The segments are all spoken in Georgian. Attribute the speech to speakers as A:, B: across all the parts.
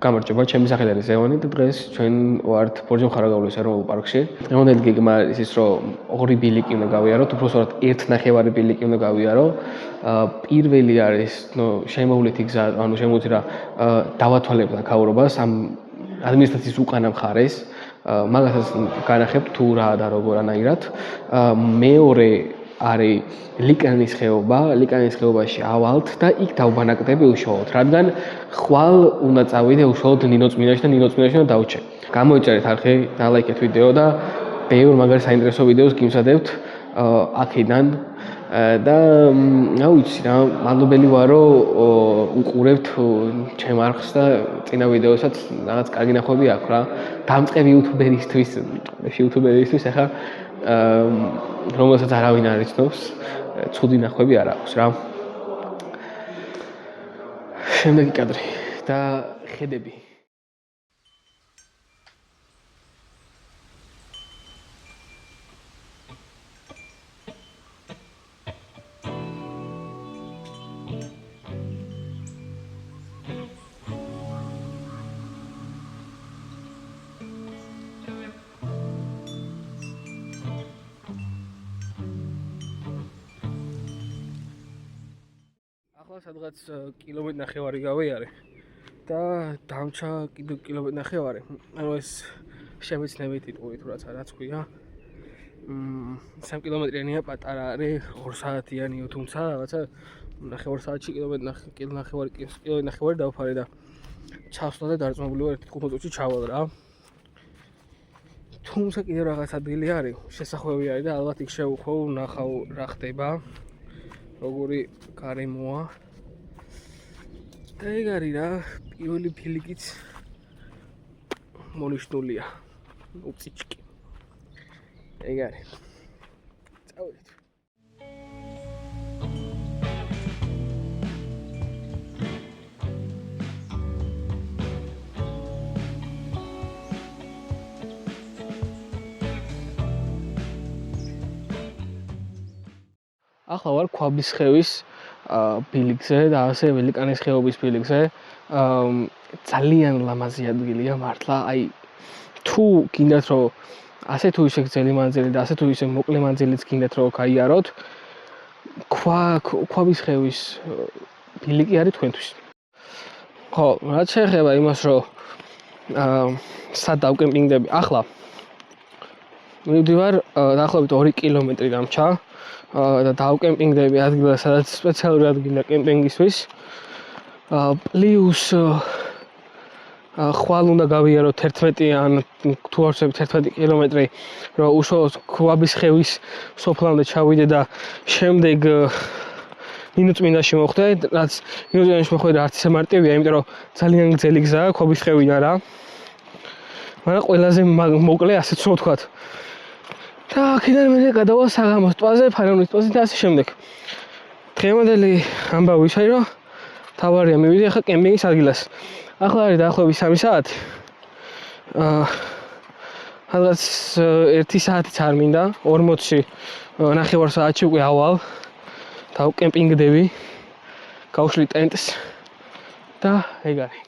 A: გამარჯობა, ჩემი სახელი არის ევანი და დღეს ჩვენ ვართ ბორჯომხარაგაულის ეროვნულ პარკში. დღევანდელი გეგმა არის ის, რომ 2 ბილიკი უნდა გავიაროთ, უბრალოდ 1.5 ბილიკი უნდა გავიარო. პირველი არის, შემოვლითი გზა, შემოვლითი რა, დავათვალებთ აქაურობას ამ ადმინისტრაციის უკანა მხარეს. მაგასაც განახებთ თუ რა და როგორანაირად. მეორე არის ლიკანის ხეობაში ავალთ და იქ დავბანაკდები უშუალოდ, რადგან ხვალ უნდა წავიდე უშუალოდ ნინოწმინდაში და ნინოწმინდაში უნდა დავჭე. გამოიწერეთ არხი, დალაიქეთ ვიდეო და ბევრ მაგარი საინტერესო ვიდეოს გიმზადებთ აქედან და რა ვიცი რა, მადლობელი ვარ რომ უყურებთ ჩემ არხს და წინა ვიდეოსაც რაღაც კარგი ნახვები აქვს რა. დამწყები იუთუბერისთვის ახლა რომელსაც არავინ არ იცნობს, ცუდი ნახვები არ აქვს რა. შემდეგი კადრი და ხედები. სადღაც კილომეტრი გავიარე და დამჩა კიდევ კილომეტრი. ანუ ეს შემეცნებითი ტური თუ რაც ქვია. 3 კილომეტრიანია, პატარა არის, 2 საათიანია, თუმცა რაღაცა 9 საათში კილომეტრი დავფარე და ჩავსვლა და დარწმუნებული ვარ 1-5 წუთში ჩავალ რა. თუმცა კიდევ რაღაც ადგილი არის, შესახვევი არის და ალბათ იქ შევუხვევ, ნახავ რა ხდება. როგორი გარემოა. და ეგ არის რა, პირველი ფილიკიც მონიშნულია. უწიჭკი. ეგ არის. წავედით. ახლა ვარ ქვაბისხევის ბილიკზე და ასევე ლიკანის ხეობის ბილიკზე. ძალიან ლამაზი ადგილია მართლა. აი თუ გინდათ რომ ასე თუ ისე გრძელი მანძილი და ასე თუ ისე მოკლე მანძილიც გინდათ რომ გაიაროთ, ქვაბისხევის ბილიკი არის თქვენთვის. ხო, რაც შეეხება იმას რომ სად დავკემპინგდები, ახლა მივდივარ დაახლოებით 2 კილომეტრი დამჩა. და დავკემპინგდები ადგილას, სადაც სპეციალური ადგილია კემპინგისთვის. პლუს ხვალ უნდა გავიარო 11 ან თუ არ ვცდები 11 კილომეტრი, რომ უშუალოდ ქვაბისხევის სოფლამდე ჩავიდე და შემდეგ ნინოწმინდაში მოხვდე, რაც ნინოწმინდაში მოხვედრა არც ისე მარტივია, იმიტომ რომ ძალიან გრძელი გზაა ქვაბისხევიდან რა. მაგრამ ყველაზე მოკლე, ასეც რომ ვთქვათ. და აქედან მე გადავალ საღამოს ტბაზე, ფარაონის ტბაზე და ასე შემდეგ. დღევანდელი ამბავი ის არის, რომ თავარია მივიდი ახლა კემპინგის ადგილას. ახლა არის დაახლოებით 3 საათი. რაღაც 1 საათიც არ მინდა, 40-ში 9 საათში უკვე ავალ. დავკემპინგდები, გავშლი ტენტს და ეგ არის.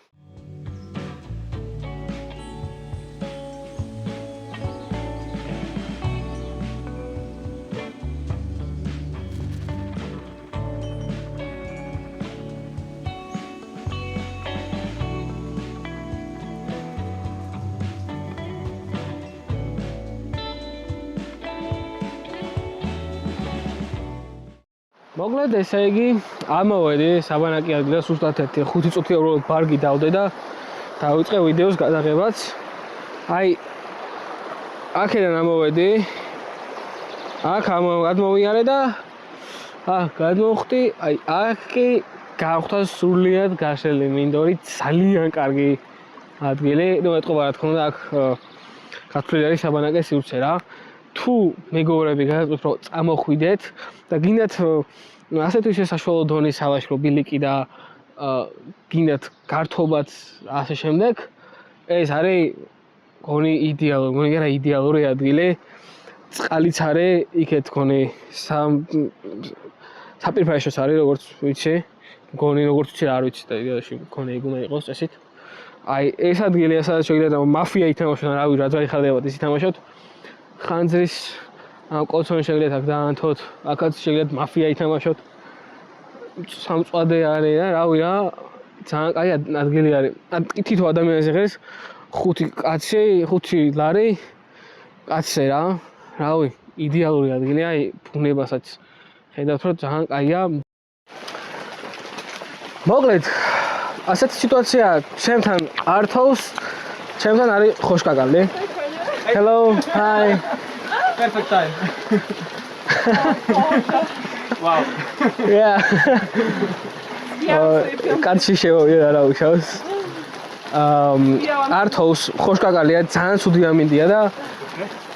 A: მოკლედ ესე იგი ამოვედი საბანაკი ადგილას უბრალოდ 5 წუთი უბრალოდ ბარგი დავდე და დავიწყე ვიდეოს გადაღებაც. აი აქედან ამოვედი. აქ გადმოვიარე და გადმოვხდი. აი აქ კი გავხდა სრულიად გაშლილი მინდორი, ძალიან კარგი ადგილი. ნუ ეტყობა რა თქმა უნდა აქ გათვლილი არის საბანაკე სივრცე რა. თუ მეგობრები გადაწყვეტთ რომ წამოხვიდეთ და გინდათ ასე თუ ისე საშუალო დონის სალაშქრო ბილიკი და გინდათ გართობაც ასე შემდეგ, ეს არის გონი იდეალური ადგილი. წყალიც არის, იქეთ გონი საპირფარეშოც არის, როგორც ვიცი. გონი როგორც ვიცი, არ ვიცი და იდეაში გონი ეგ უნდა იყოს წესით. აი ეს ადგილია სადაც შეგიძლიათ მაფია ითამაშოთ, რავი რა ძველი ხარდებათ ის ითამაშოთ. ხანძრის კოცონი შეგიძლიათ აქ დაანთოთ, აქაც შეგიძლიათ მაფია ითამაშოთ. სამწვადე არის და რავი რა ძალიან კაი ადგილი არის. თითო ადამიანს ეხერს 5 კაცი, 5 ლარი კაცზე რა. რავი, იდეალური ადგილია, აი ბუნებასაც ხედავთ რომ ძალიან კაია. მოკლედ ასეთი სიტუაცია ჩემთან არ თავს, ჩემთან არის ხოშკაკალი. Hello, hi.
B: Perfect time. Wow.
A: Yeah. კაცი შევიდა რა უშავს. არ თავს ხოშკაკალია, ძალიან ცუდი ამინდია და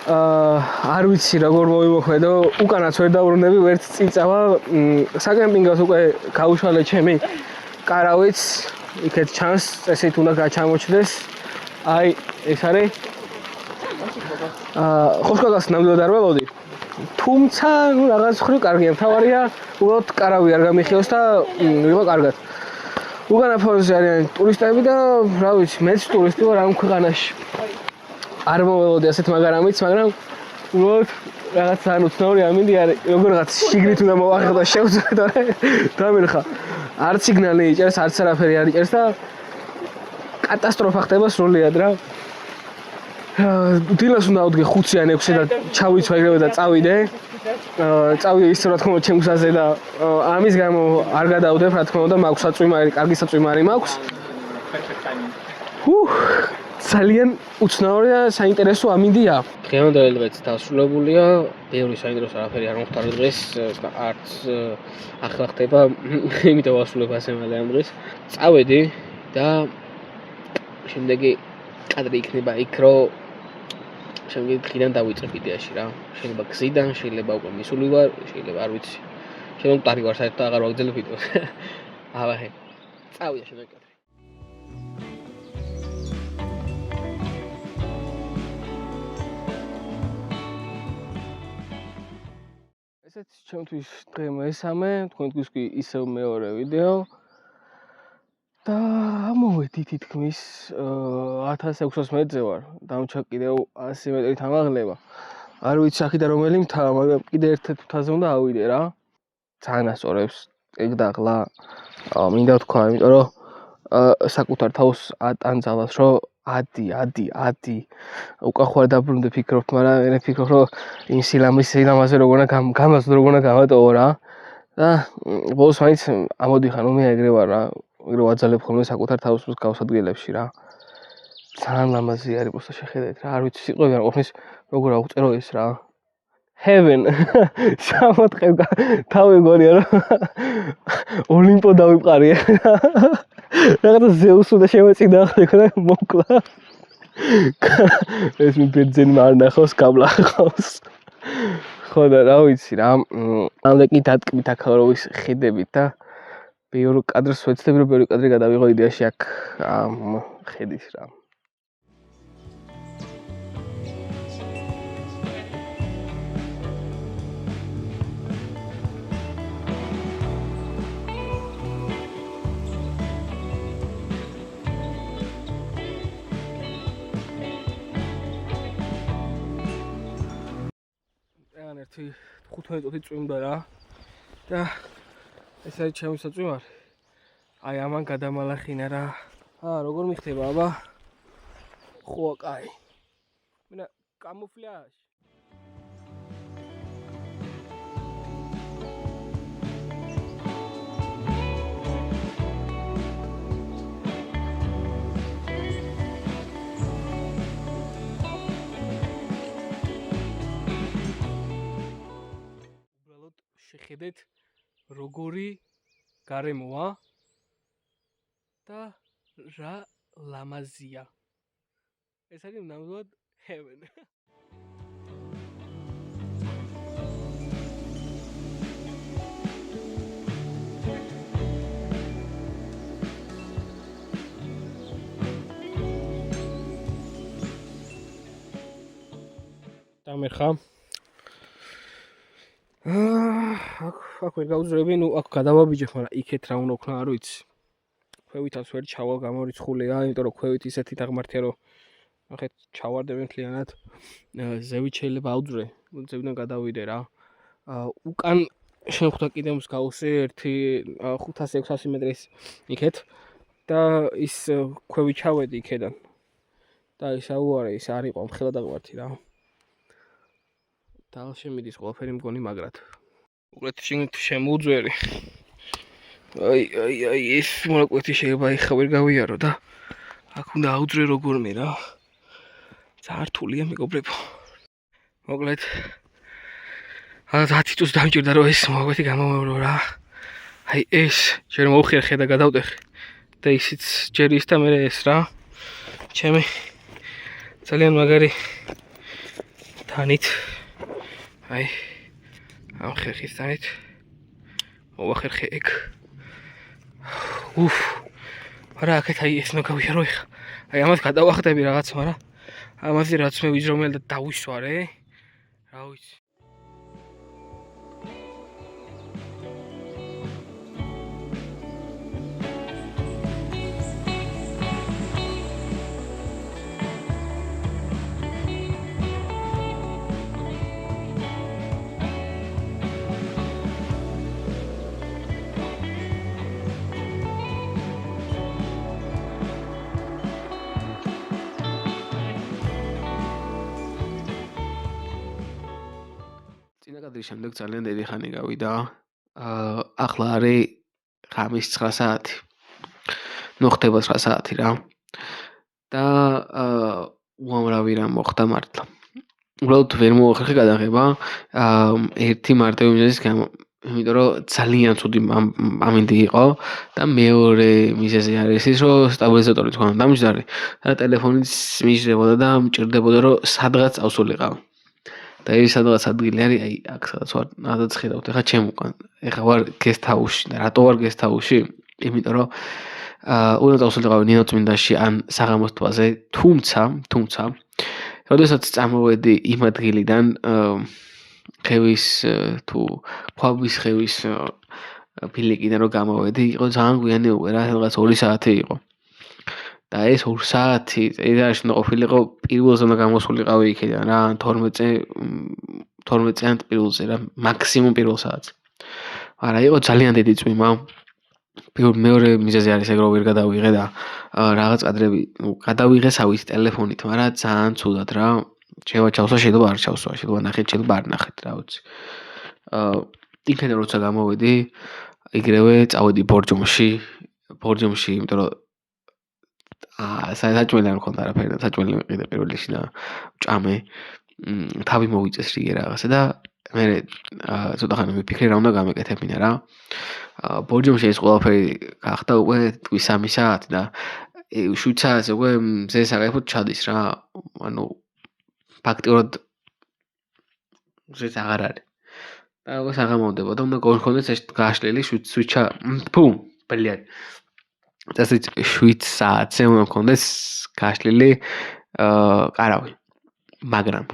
A: არ ვიცი როგორ მოიმოქმედო, უკანაც ვერ დავრუნები, ვერც წიწავა. საკემპინგოს უკვე გაუშვალე ჩემი კარავიც, იქეთ ჩანს, წესით უნდა გაჩამოჩდეს. აი, ეს არის ხოშკაკალს ნამდვილად არ ველოდი. თუმცა, ნუ რაღაც ხრი კარგია, მთავარია, უბრალოდ კარავი არ გამიხიოს და ვიყო კარგად. უკანა ფონზე არიან ტურისტები და რა ვიცი, მეც ტურისტი ვარ ამ ქვეყანაში. არ მოველოდი ასეთ მაგარამიც, მაგრამ უბრალოდ რაღაც ძალიან უცნაური ამინდი არის, როგორღაც შიგნით უნდა მოვახერხო და შევძლებო და დამერხა. არც სიგნალი იჭერს, არც არაფერი არ იჭერს და კატასტროფა ხდება სრულიად რა. დილას უნდა ავდგე 5 ან 6 და ჩავიცვაგრებე და წავიდე. წავიდე ისე რა თქმა უნდა ჩემ გზაზე და ამის გამო არ გადავდებ რა თქმა უნდა, მაქვს საწვიმარი, კარგი საწვიმარი მაქვს. ძალიან უცნაური და საინტერესო ამინდია. დღევანდელი დღეც დასრულებულია. ბევრი საინტერესო არაფერი არ მოხდა დღეს, არც ახლა ხდება, იმიტომ ვასრულებ ასე მალე ამ დღეს. წავედი და შემდეგი კადრი იქნება იქ, რომ შემდეგი დღიდან დავიწყებ იდეაში რა. შეიძლება გზიდან, შეიძლება უკვე მისული ვარ, შეიძლება არ ვიცი. შეიძლება მტარი ვარ საერთოდ აღარ ვაგრძელებ ვიდეოს. აბა, წავიდა შემდეგი კადრი. ესეც ჩემთვის დღე მესამე, თქვენთვის კი ისევ მეორე ვიდეო. და ამოვედი თითქმის 1600 მეტრზე ვარ. დამჭა კიდევ 100 მეტრით ამაღლება. არ ვიცი აქედან რომელი მთა, მაგრამ კიდე ერთ თუთაზე უნდა ავიდე რა. ძალიან ასწორებს ეგ დაღლა. მინდა ვთქვა, იმიტომ რომ საკუთარ თავს ატანძალას, რომ ადი. უკვე ხوار დაბრუნდე ფიქრობთ, მაგრამ მე ფიქრობ, რომ იმ სილამაზე როგორ უნდა გამას როგორ უნდა გამატოვო რა. და ბოლოს მაინც ამოდიხარ, რომ მე ეგრე ვარ რა. ეგრე ვაძალებ ხოლმე საკუთარ თავს გავსადგელებში რა. ძალიან ლამაზი არის პროსტა შეხედეთ რა. არ ვიცი სიტყვები არ ყოფნის როგორ აღწერო ეს რა. Heaven. სამოთხე თავი გონია რომ ოლიმპო დავიყარი. რაღაცა ზეუს უნდა შემეწინა ახლა მოკლა. ეს მე ბერძენ არ ნახავს, გამლახავს. ხო და რა ვიცი რა. ამდა კი დატკბით აქაუროვის ხედებით და ბევრი კადრს ვეცდები, რომ ბევრი კადრი გადავიღო იდეაში აქ ხედით რა. ერთი 15 წუთი წვიმდა რა და ეს არის ჩემი საწვიმარი. აი ამან გადამალახინა რა. როგორ მიხდება აბა? ხო, კაი. მენა კამუფლაჟ. შეხედეთ როგორი გარემოა და რა ლამაზია. ეს არის ნამდვილად heaven. დამერხა აქ ვერ გავუძრები, ნუ აქ გადავაბიჯებ, მაგრამ იქეთ რა უნდა ვქნა, არ ვიცი. ქვევითაც ვერ ჩავალ გამორიცხულია, იმიტომ რომ ქვევით ისეთი დაღმართია რომ ნახეთ ჩავარდები მთლიანად. ზევით შეიძლება ავძვრე, ზევიდან გადავიდე რა. უკან შემხვდა კიდე მსგავსი 500-600 მეტრის იქეთ და ის ქვევით ჩავედი იქედან. და ის აუარე, ის არ იყო მხელა დაღმართი რა. და შემიდის ყველაფერი მგონი მაგრად. უყურეთ შიგნით შემოუძვერი. აი ეს მონაკვეთი შეიძლება ეხა ვერ გავიარო და აქ უნდა აუძვრე როგორმე რა. ძალიან რთულია მეგობრებო. მოკლედ 10 წუთს დამჭირდა რომ ეს მონაკვეთი გამოვერო რა. აი ეს ჯერ მოვხერხე და გადავტეხე და ისიც ჯერ ის და მე ეს რა. ჩემი ძალიან მაგარი თანით აი ამ ხერხის თანით მოვახერხე ეგ. არა აქეთ აი ეს უნდა გავიარო ეხა. აი ამას გადავახტები რაღაც, მაგრამ ამაზე რაც მე ვიძრომელ და დავისვარე, რა ვიცი. კადრის შემდეგ ძალიან დიდი ხანი გავიდა. ახლა არის ღამის 9 საათი. ნუ ხდება 9 საათი რა. და უამრავი რამ მოხდა მართლა. უბრალოდ ვერ მოახერხე გადაღება ერთი მარტივი მიზეზის გამო. იმიტომ რომ ძალიან ცუდი ამინდი იყო და მეორე მიზეზი არის ის რომ სტაბილიზატორი თქვა დამჯდარი და ტელეფონიც მიჭრებოდა და მჭირდებოდა რომ სადღაც ავსულიყავ. და ეს სადღაც ადგილი არის, აი აქ სადაც ვარ, ადაც ხედავთ, ეხა ჩემ უკან. ეხა ვარ გესტჰაუსში და რატო ვარ გესტჰაუსში? იმიტომ რომ უნდა დავსულიყავი ნინოწმინდაში ან საღამოს თვალზე, თუმცა, როდესაც წამოვედი იმ ადგილიდან ხევის თუ ქვაბის ხევის ბილიკიდან რომ გამოვედი, იყო ძალიან გვიანი უკვე რა, რაღაც 2 საათი იყო. და ეს 2 საათი წელიწადში უნდა ყოფილიყო პირველზე უნდა გამოსულიყავი იქიდან რა 12 წლიან პირველზე რა მაქსიმუმ პირველ საათს. მაგრამ იყო ძალიან დიდი წვიმა. მეორე მიზეზი არის ეგ რომ ვერ გადავიღე და რაღაც კადრები გადავიღე სავით ტელეფონით, მაგრამ ძალიან ცუდად რა. შეიძლება ჩავსვა, შეიძლება არ ჩავსვა, შეიძლება ნახეთ, შეიძლება არ ნახეთ, რა ვიცი. იქიდან როცა გამოვედი, იგივე წავედი ბორჯომში, იმიტომ რომ საჭმელი არ მქონდა არაფერი და საჭმელი მიყიდე პირველ რიგში და ჭამე თავი მოვიწეს რიგე რაღაცა და მე ცოტა ხანი მიფიქრე რა უნდა გამეკეთებინა რა. ბორჯომში ეს ყველაფერი გახდა უკვე 3 საათი და 7 საათზე უკვე მზე საკაიფოდ ჩადის რა. ანუ ფაქტიურად მზეც აღარ არის. და უკვე საღამოვდება და უნდა გქონდეს ეს გაშლილი 7 საათზე უნდა მქონდეს გაშლილი კარავი. მაგრამ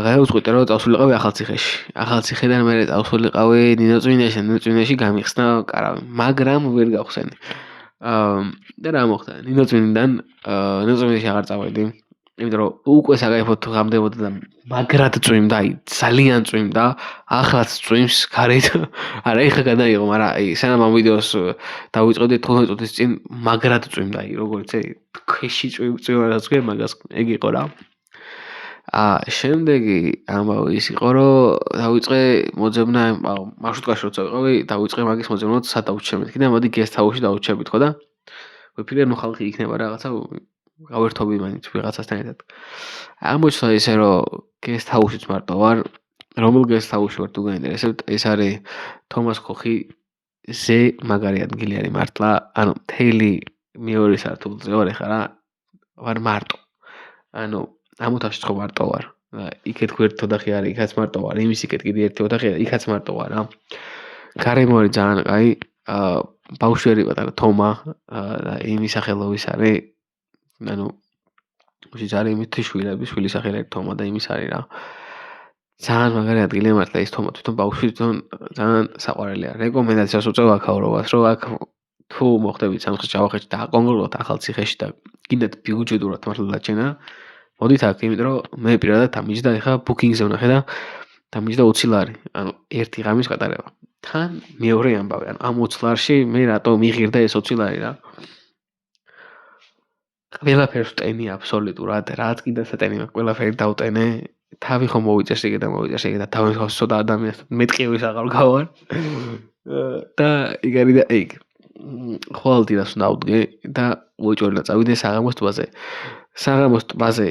A: გადავწყვიტე რომ წავსულიყავი ახალციხედან მე წავსულიყავი ნინოწმინდაში გამიხსნა კარავი. მაგრამ ვერ გავხსენი. და რა მოხდა? ნინოწმინდაში აღარ წავედი. იმიტომ რომ უკვე საკაიფოდ ღამდებოდა და მაგრად წვიმდა, აი ძალიან წვიმდა, ახლაც წვიმს გარეთ. არა, ეხა გადაიღო, მაგრამ აი სანამ ამ ვიდეოს დავიწყებდი 15 წუთის წინ მაგრად წვიმდა, აი როგორც ქვეში წვიმა რაც ქვია, მაგას ეგ იყო რა. შემდეგი ამბავი ის იყო, რომ დავიწყე მოძებნა, მარშრუტკაში როცა ვიყავი, დავიწყე მაგის მოძებნა სად დავუჩემით. კიდე მოდი გესტჰაუსში დავუჩებით ხო და ვიფიქრე ნუ ხალხი იქნება რაღაცა გავერთობი მაინც ვიღაცასთან ერთად. აღმოჩნდა ისე რომ გესტჰაუსშიც მარტო ვარ. რომელ გესტჰაუსში ვარ თუ გაინტერესებთ, ეს არის თომას ქოხიზე მაგარი ადგილი არის მართლა. ანუ მთელი მეორე სართულზე ვარ ეხლა რა. ვარ მარტო. ანუ ამ ოთახში ხო მარტო ვარ. იქეთ გვერდით ოთახი არის, იქაც მარტო ვარ. იმის იქეთ კიდე ერთი ოთახი არის, იქაც მარტო ვარ რა. გარემო არის ძალიან კაი. ბავშვი პატარა თომა და იმის სახელობის არის ანუ ის არის იმითი შვილის სახელი არის თომა და იმის არის რა. ძალიან მაგარი ადგილია მართლა ის თომა თვითონ ბავშვი თვითონ ძალიან საყვარელია. რეკომენდაციას უწევ აქაურობას რომ აქ თუ მოხდებით სამხრეთ ჯავახეთში და კონკრეტულად ახალციხეში და გინდათ ბიუჯეტურად მართლა დაჩენა, მოდით აქ, იმიტომ რომ მე პირადად დამიჯდა ეხა ბუკინგზე ვნახე და დამიჯდა 20 ლარი, ანუ ერთი ღამის გატარება. თან მეორე ამბავი, ანუ ამ 20 ლარში მე რატო მიღირდა ეს 20 ლარი რა? ყველაფერს ვტენი აბსოლუტურად, რაც კიდე სატენი მაქვს, ყველაფერი დავტენე. თავი ხომ მოვიწერს იგე და თავის ცოტა ადამიანს მეტყივის აღარ გავარ. და იქ არის და იქ. ხვალ დილას უნდა ავდგე და უეჭველი და წავიდე საღამოს ტბაზე. საღამოს ტბაზე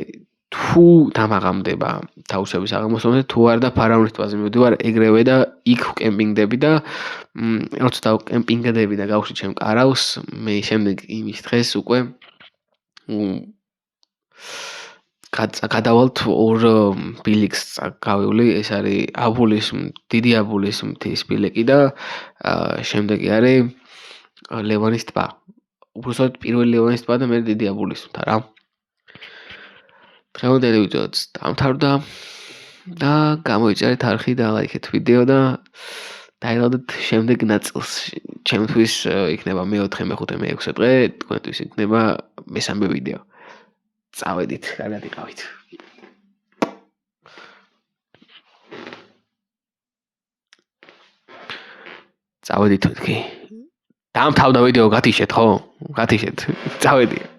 A: თუ დამაღამდება თავშების საღამოსამდე, თუ არ და ფარავნის ტბაზე მივდივარ ეგრევე და იქ კემპინგდები და როცა დავკემპინგდები და გავხსნი ჩემ კარავს, მე შემდეგ იმის დღეს უკვე გადავალთ ორ ბილიკს გავივლი, ეს არის დიდი აბულის მთის ბილიკი და შემდეგი არის ლევანის ტბა. უბრალოდ პირველი ლევანის ტბა და მე დიდი აბულის მთა რა. დღევანდელი ვიდეოც დამთავრდა და გამოიწერეთ არხი და ლაიქეთ ვიდეო და დაელოდეთ შემდეგ ნაწილს. ჩემთვის იქნება მე-4, მე-5, მე-6 დღე, თქვენთვის იქნება მესამე ვიდეო. წავედით, კარგად იყავით. წავედით მეთქი. დამთავრდა ვიდეო, გათიშეთ ხო? გათიშეთ. წავედი.